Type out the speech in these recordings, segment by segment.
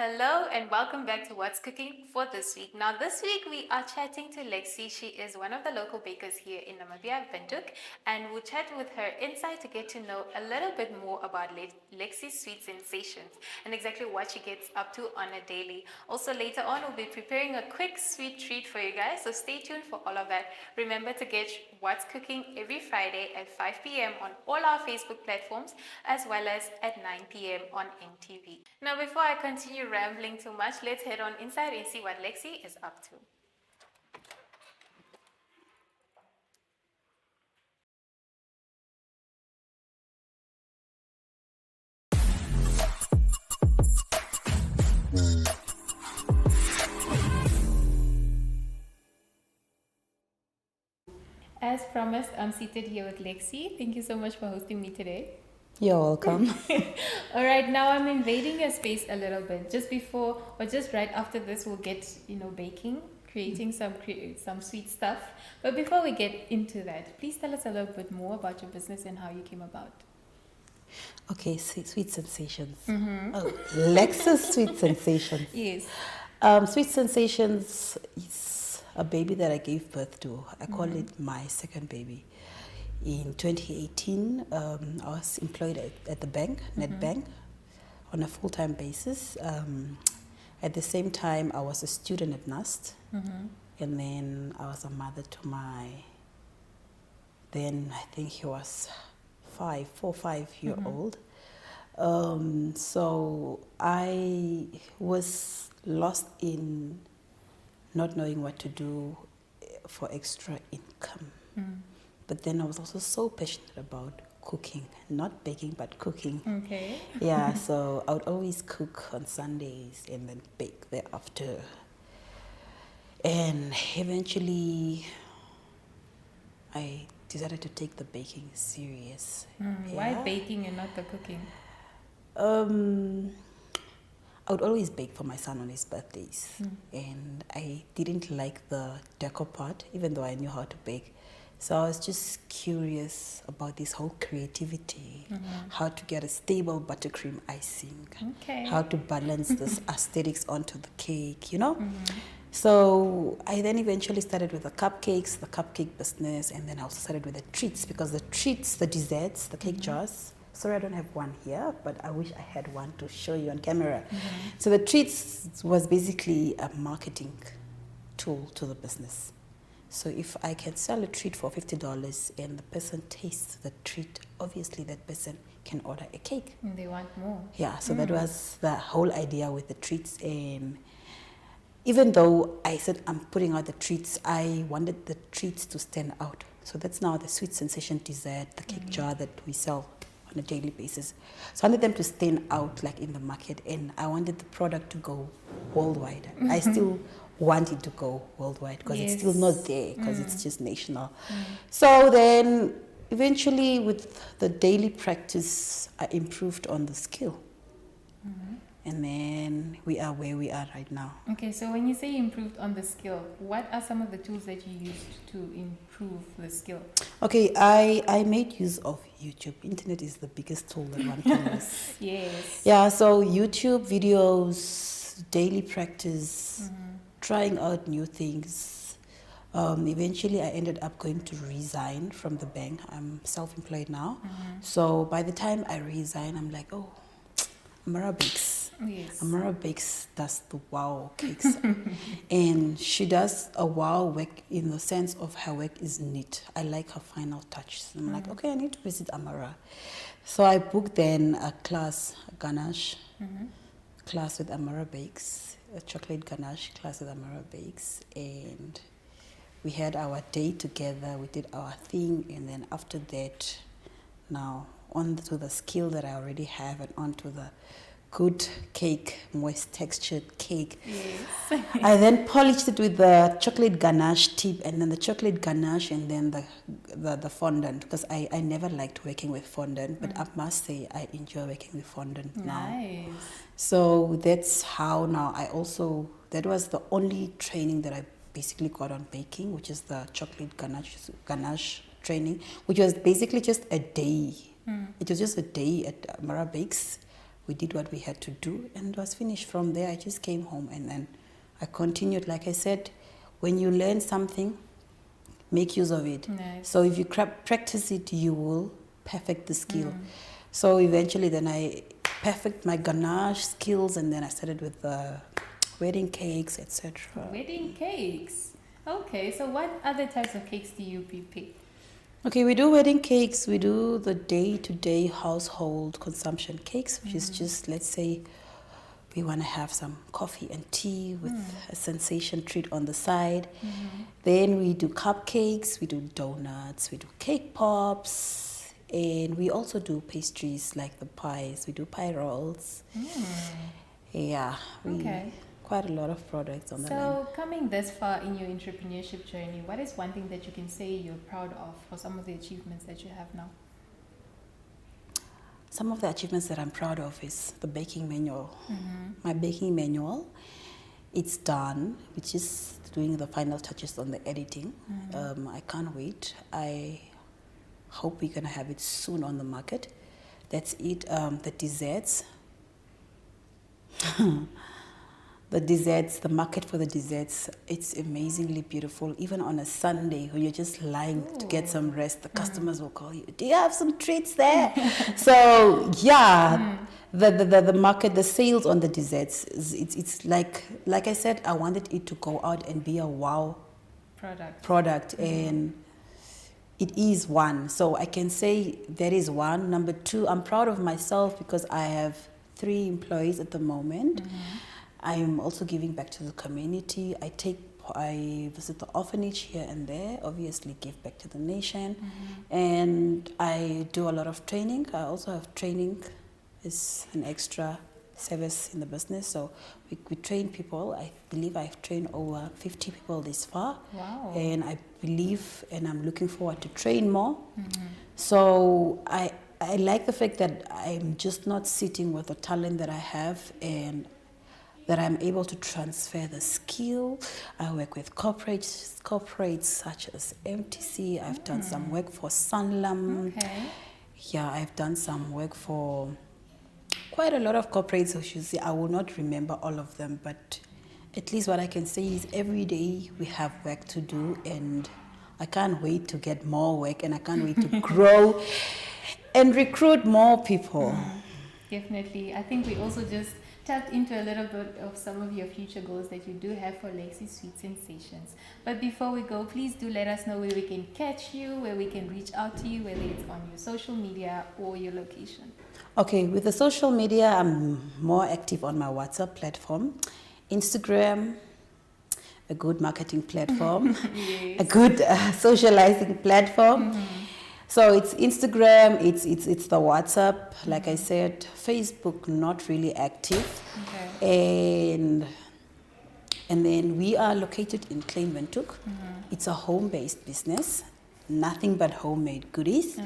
Hello and welcome back to What's Cooking for this week. Now, this week we are chatting to Lexi. She is one of the local bakers here in Namibia, Windhoek, and we'll chat with her inside to get to know a little bit more about Lexi's sweet sensations and exactly what she gets up to on a daily. Also, later on, we'll be preparing a quick sweet treat for you guys, so stay tuned for all of that. Remember to get What's Cooking every Friday at 5 p.m. on all our Facebook platforms as well as at 9 p.m. on NTV. Now, before I continue rambling too much, let's head on inside and see what Lexi is up to. As promised, I'm seated here with Lexi. Thank you so much for hosting me today. You're welcome. All right, now I'm invading your space a little bit. Just before or just right after this, we'll get baking, creating some sweet stuff. But before we get into that, please tell us a little bit more about your business and how you came about. Okay, sweet sensations. Oh, Lexus Sweet Sensations. Yes. Sweet Sensations is a baby that I gave birth to. I call it my second baby. In 2018, I was employed at the bank, Nedbank, on a full-time basis. At the same time, I was a student at NUST, and then I was a mother to then I think he was 5-year-old. So I was lost in not knowing what to do for extra income. But then I was also so passionate about cooking, not baking, but cooking. Okay. Yeah, so I would always cook on Sundays and then bake thereafter. And eventually, I decided to take the baking serious. Why baking and not the cooking? I would always bake for my son on his birthdays. And I didn't like the decor part, even though I knew how to bake. So I was just curious about this whole creativity, how to get a stable buttercream icing, how to balance this aesthetics onto the cake, So I then eventually started with the cupcake business, and then I also started with the treats, because the treats, the desserts, the cake jars. Sorry, I don't have one here, but I wish I had one to show you on camera. So the treats was basically a marketing tool to the business. So if I can sell a treat for $50 and the person tastes the treat, obviously that person can order a cake. And they want more. Yeah, so that was the whole idea with the treats. Even though I said I'm putting out the treats, I wanted the treats to stand out. So that's now the Sweet Sensation dessert, the cake jar that we sell on a daily basis. So I wanted them to stand out like in the market, and I wanted the product to go worldwide. I still want it to go worldwide because it's still not there, because it's just national. So then eventually with the daily practice, I improved on the skill. And then we are where we are right now. Okay, so when you say improved on the skill, what are some of the tools that you used to improve the skill? Okay, I made use of YouTube. Internet is the biggest tool that one can use. Yes. Yeah, so YouTube videos, daily practice, trying out new things. Eventually, I ended up going to resign from the bank. I'm self-employed now. So by the time I resign, I'm like, oh, Amara Bakes. Yes. Amara Bakes does the wow cakes. And she does a wow work in the sense of her work is neat. I like her final touch. So I'm like, okay, I need to visit Amara. So I booked then a class, a ganache class with Amara Bakes, a chocolate ganache class with Amara Bakes. And we had our day together, we did our thing, and then after that, now on to the skill that I already have and onto the good cake, moist textured cake. Yes. I then polished it with the chocolate ganache tip, and then the chocolate ganache, and then the fondant, because I never liked working with fondant, but I must say I enjoy working with fondant now. Nice. So that's how now that was the only training that I basically got on baking, which is the chocolate ganache training, which was basically just a day. It was just a day at Amara Bakes we did what we had to do, and it was finished. From there, I just came home, and then I continued. Like I said, when you learn something, make use of it. Nice. So if you practice it, you will perfect the skill. So eventually then I perfect my ganache skills, and then I started with wedding cakes, etc. Wedding cakes. Okay, so what other types of cakes do you prepare? Okay, we do wedding cakes. We do the day-to-day household consumption cakes, which is just, let's say, we want to have some coffee and tea with a sensation treat on the side. Then we do cupcakes, we do donuts, we do cake pops, and we also do pastries like the pies. We do pie rolls. Yeah, Okay. quite a lot of products on the line. So, coming this far in your entrepreneurship journey, what is one thing that you can say you're proud of for some of the achievements that you have now? Some of the achievements that I'm proud of is the baking manual. My baking manual, it's done. We're just doing the final touches on the editing. I can't wait. I hope we're going to have it soon on the market. That's it. The desserts. The desserts, the market for the desserts, it's amazingly beautiful. Even on a Sunday when you're just lying to get some rest, the customers will call you, do you have some treats there? So yeah, the market, the sales on the desserts, it's like I said, I wanted it to go out and be a wow product, and it is one. So I can say that is one. Number two, I'm proud of myself because I have 3 employees at the moment. I'm also giving back to the community. I visit the orphanage here and there, obviously give back to the nation. And I do a lot of training. I also have training as an extra service in the business. So we train people. I believe I've trained over 50 people this far. Wow. And I believe, and I'm looking forward to train more. So I like the fact that I'm just not sitting with the talent that I have, and that I'm able to transfer the skill. I work with corporates such as MTC. I've done some work for Sanlam. Okay. Yeah, I've done some work for quite a lot of corporates. So you see, I will not remember all of them, but at least what I can say is every day we have work to do, and I can't wait to get more work, and I can't wait to grow and recruit more people. Definitely. I think we also just tapped into a little bit of some of your future goals that you do have for Lexi Sweet Sensations. But before we go, please do let us know where we can catch you, where we can reach out to you, whether it's on your social media or your location. Okay, with the social media, I'm more active on my WhatsApp platform, Instagram, a good marketing platform, a good socializing platform. So it's Instagram, it's the WhatsApp, like I said. Facebook, not really active. Okay. And then we are located in Klein Windhoek. It's a home-based business, nothing but homemade goodies.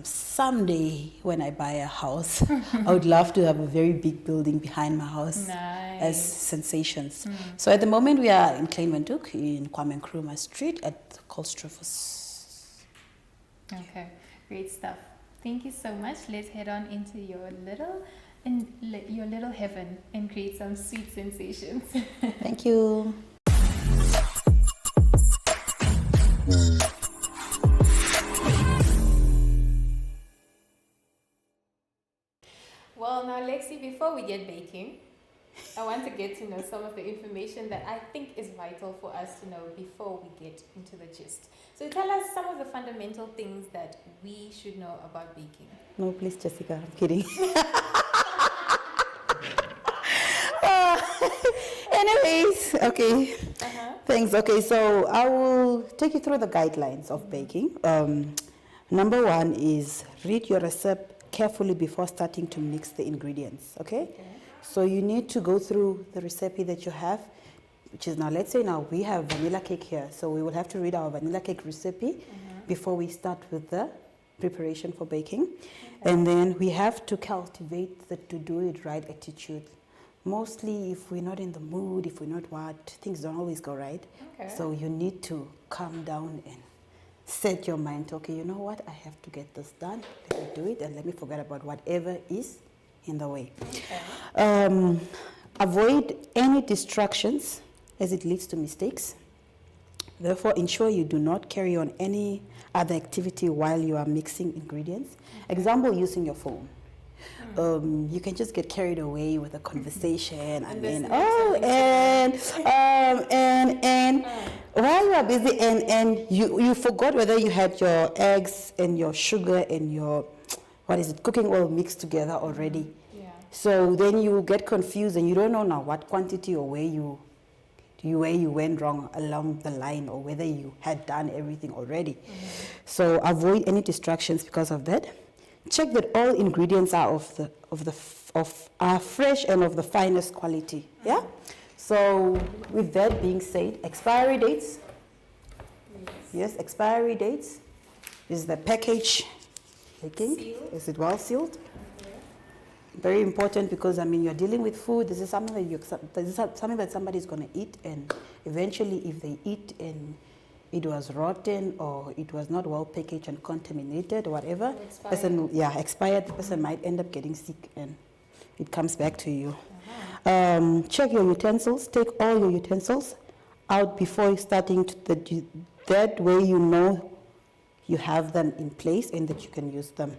Someday when I buy a house, I would love to have a very big building behind my house as Sensations. So at the moment we are in Klein Windhoek in Kwame Nkrumah Street at Colstrofus. Okay, great stuff. Thank you so much. Let's head on into your little heaven and create some sweet sensations. Thank you. Well, now Lexi, before we get baking, I want to get to know some of the information that I think is vital for us to know before we get into the gist. So tell us some of the fundamental things that we should know about baking. No, please, Jessica, I'm kidding. Anyways, okay. Thanks. Okay, so I will take you through the guidelines of baking. Number 1 is read your recipe carefully before starting to mix the ingredients, okay? So you need to go through the recipe that you have, which is now, let's say now we have vanilla cake here. So we will have to read our vanilla cake recipe before we start with the preparation for baking. And then we have to cultivate the to do it right attitude. Mostly if we're not in the mood, if we're not what, things don't always go right. So you need to calm down and set your mind, okay, you know what, I have to get this done. Let me do it and let me forget about whatever is in the way. Okay. Avoid any distractions as it leads to mistakes. Therefore, ensure you do not carry on any other activity while you are mixing ingredients. Example, using your phone. You can just get carried away with a conversation and then, and while you are busy and you forgot whether you had your eggs and your sugar and your, cooking oil mixed together already. Yeah. So then you get confused and you don't know now what quantity or where you went wrong along the line or whether you had done everything already. So avoid any distractions because of that. Check that all ingredients are are fresh and of the finest quality. Yeah. So with that being said, expiry dates. Yes, expiry dates. Is the package leaking? Sealed? Is it well sealed? Okay. Very important because you're dealing with food. This is something that somebody's going to eat, and eventually, if they eat and it was rotten or it was not well packaged and contaminated or whatever, expired. The person might end up getting sick, and it comes back to you. Check your utensils. Take all your utensils out before starting. That way, you know you have them in place and that you can use them.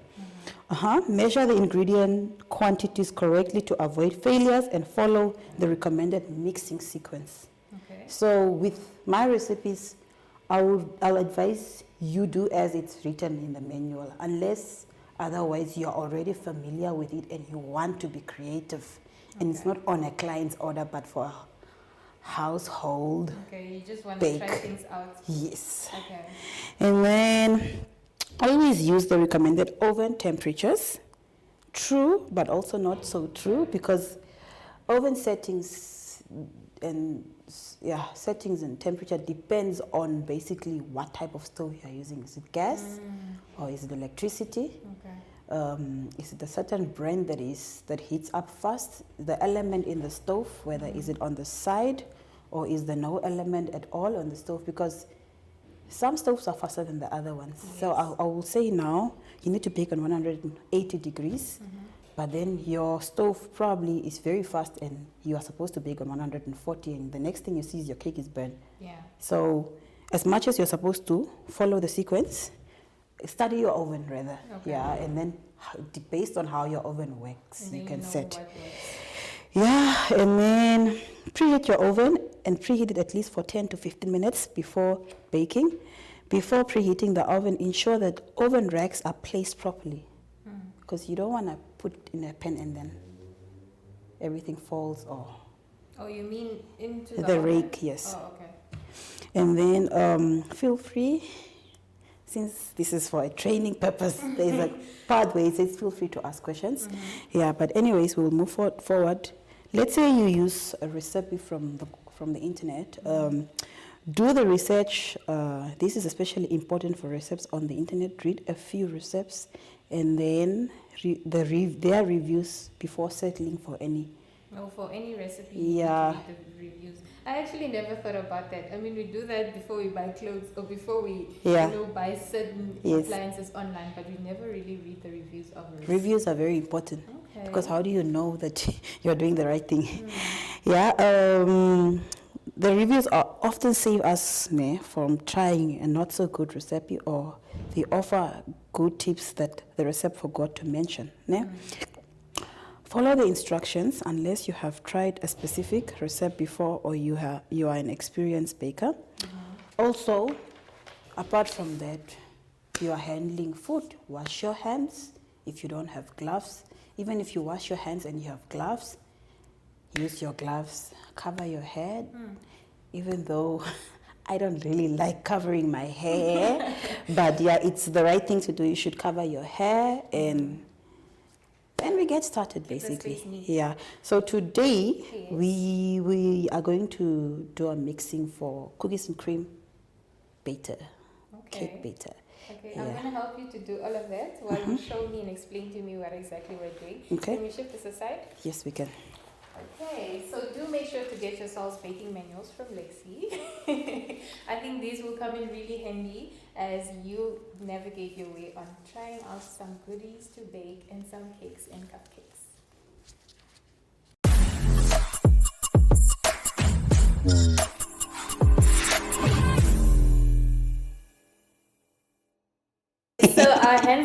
Measure the ingredient quantities correctly to avoid failures and follow the recommended mixing sequence. Okay. So with my recipes, I'll advise you do as it's written in the manual, unless otherwise you're already familiar with it and you want to be creative. And it's not on a client's order, but for a household. Okay, you just want bake. to try things out. Yes. Okay. And then always use the recommended oven temperatures. True, but also not so true, because oven settings and temperature depends on basically what type of stove you are using. Is it gas or is it electricity? Okay. Is it a certain brand that heats up fast? The element in the stove, whether is it on the side or is there no element at all on the stove? Because some stoves are faster than the other ones. Yes. So I will say now, you need to bake on 180 degrees, but then your stove probably is very fast and you are supposed to bake on 140, and the next thing you see is your cake is burned. Yeah. So as much as you're supposed to follow the sequence, study your oven rather. Okay. Yeah, and then based on how your oven works, And then you can know set. what works. Yeah, and then preheat your oven and preheat it at least for 10 to 15 minutes before baking. Before preheating the oven, ensure that oven racks are placed properly, because you don't want to put in a pan and then everything falls or... Oh, you mean into the The oven? rake, yes. Oh, okay. And then feel free, since this is for a training purpose, there's a part where it says feel free to ask questions. Yeah, but anyways, we'll move forward. Let's say you use a recipe from the internet. Do the research. This is especially important for recipes on the internet. Read a few recipes and then their reviews before settling for any. Oh, for any recipe, Yeah. you need to read the reviews. I actually never thought about that. I mean, we do that before we buy clothes or before we buy certain appliances online, but we never really read the reviews of recipes. Reviews are very important. Okay. Because how do you know that you're doing the right thing? Yeah. The reviews often save us from trying a not so good recipe, or they offer good tips that the recipe forgot to mention. Follow the instructions unless you have tried a specific recipe before or you are an experienced baker. Also, apart from that, you are handling food. Wash your hands if you don't have gloves. Even if you wash your hands and you have gloves, use your gloves. Cover your head. Even though I don't really like covering my hair, but yeah, it's the right thing to do. You should cover your hair, and then we get started basically. Yeah. So today we are going to do a mixing for cookies and cream batter, cake batter. Okay, I'm going to help you to do all of that while you show me and explain to me what exactly we're doing. Okay. Can we shift this aside? Yes, we can. Okay, so do make sure to get yourselves baking manuals from Lexi. I think these will come in really handy as you navigate your way on trying out some goodies to bake and some cakes and cupcakes.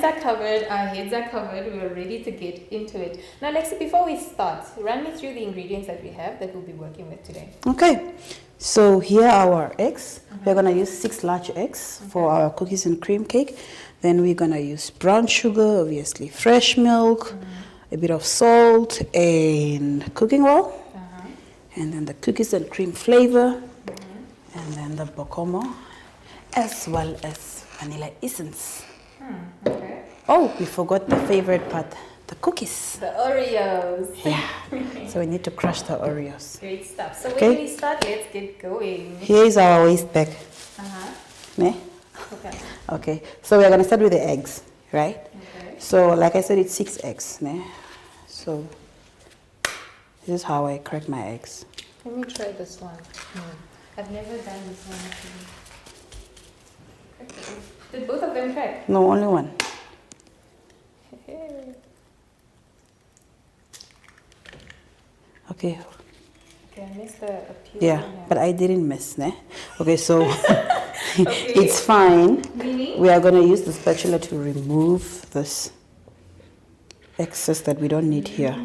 hands are covered, our heads are covered, we're ready to get into it. Now, Lexi, before we start, run me through the ingredients that we have that we'll be working with today. Okay, so here are our eggs. We're gonna use 6 large eggs for our cookies and cream cake. Then we're gonna use brown sugar, obviously fresh milk, a bit of salt and cooking oil, and then the cookies and cream flavor, and then the bokomo, as well as vanilla essence. Okay. Oh, we forgot the favorite part, the cookies. The Oreos. Yeah, so we need to crush the Oreos. Great stuff. So Okay. when we start, let's get going. Here is our waste bag. Ne? Okay. Okay, so we're gonna start with the eggs, right? Okay. So like I said, it's 6 eggs. Ne? So this is how I crack my eggs. Let me try this one. I've never done this one actually. Okay. Did both of them crack? No, only one. Okay, Okay, I missed the appeal. yeah, but I didn't miss, ne? Okay, so it's fine. Meaning? We are gonna use the spatula to remove this excess that we don't need here.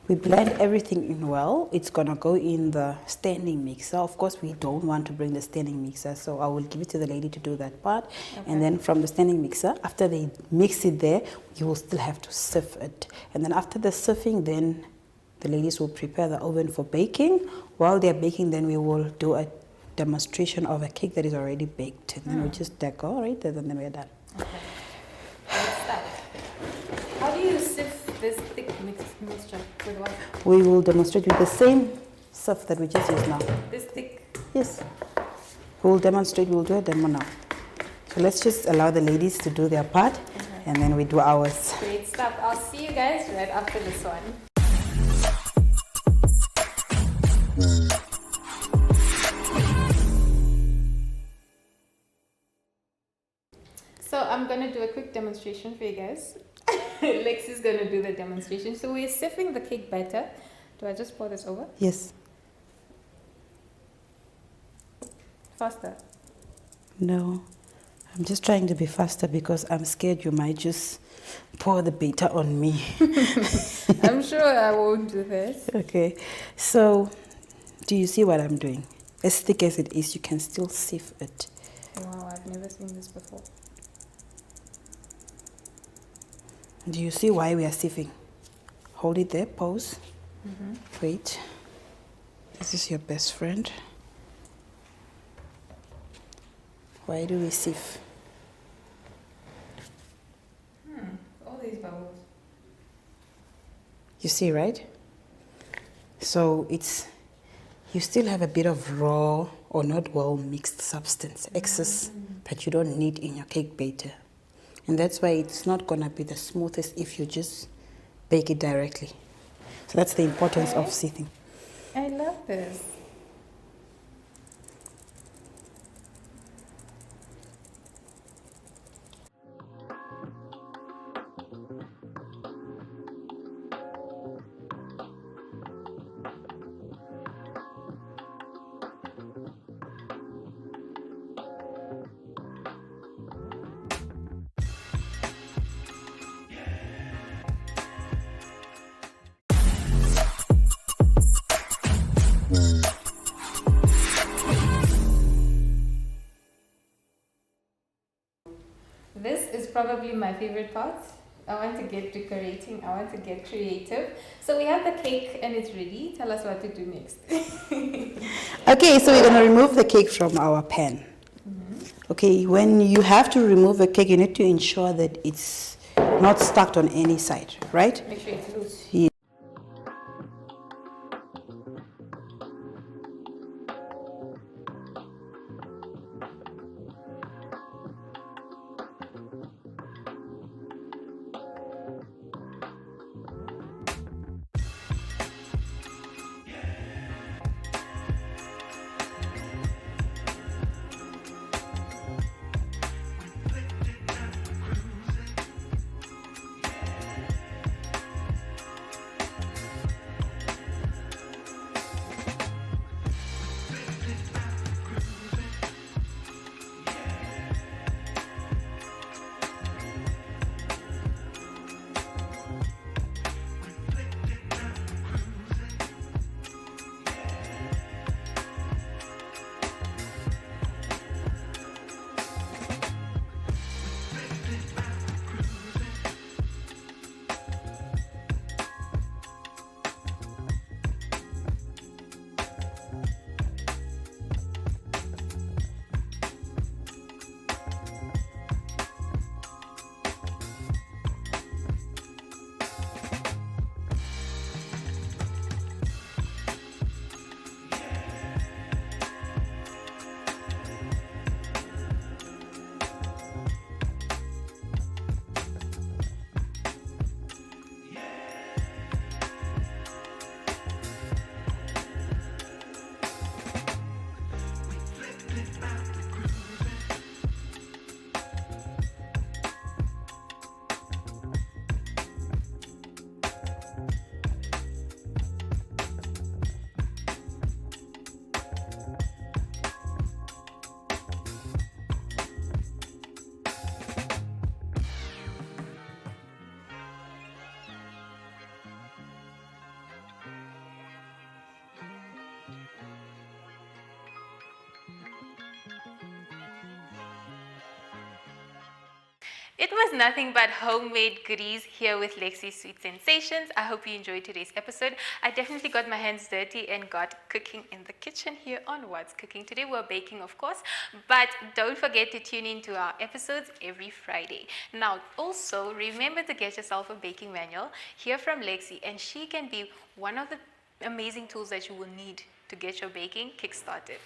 We blend everything in well. It's gonna go in the standing mixer. Of course, we don't want to bring the standing mixer, so I will give it to the lady to do that part. Okay. And then from the standing mixer, after they mix it there, you will still have to sieve it. And then after the sieving, then the ladies will prepare the oven for baking. While they're baking, then we will do a demonstration of a cake that is already baked. And then we just decorate it, and then we're done. Okay. Let's start. How do you sieve this thick mixture? With what? We will demonstrate with the same sieve that we just used now. This thick? Yes. We'll demonstrate, we'll do a demo now. So let's just allow the ladies to do their part, and then we do ours. Great stuff. I'll see you guys right after this one. So I'm going to do a quick demonstration for you guys. Lexi's going to do the demonstration. So we're sieving the cake batter. Do I just pour this over? Yes. Faster. No, I'm just trying to be faster because I'm scared you might just pour the batter on me. I'm sure I won't do this. Okay, so do you see what I'm doing? As thick as it is, you can still sieve it. Wow, I've never seen this before. Do you see why we are sieving? Hold it there, pause. Wait. This is your best friend. Why do we sieve? All these bubbles. You see, right? So you still have a bit of raw or not well mixed substance, excess that you don't need in your cake batter. And that's why it's not gonna be the smoothest if you just bake it directly. So that's the importance of sieving. I love this. This is probably my favorite part. I want to get decorating. I want to get creative. So we have the cake and it's ready. Tell us what to do next. Okay, so we're gonna remove the cake from our pan. Okay, when you have to remove a cake, you need to ensure that it's not stuck on any side, right? Make sure it's loose. Yeah. It was nothing but homemade goodies here with Lexi's Sweet Sensations. I hope you enjoyed today's episode. I definitely got my hands dirty and got cooking in the kitchen here on What's Cooking. Today we're baking, of course, but don't forget to tune in to our episodes every Friday. Now, also remember to get yourself a baking manual, hear from Lexi, and she can be one of the amazing tools that you will need to get your baking kick-started.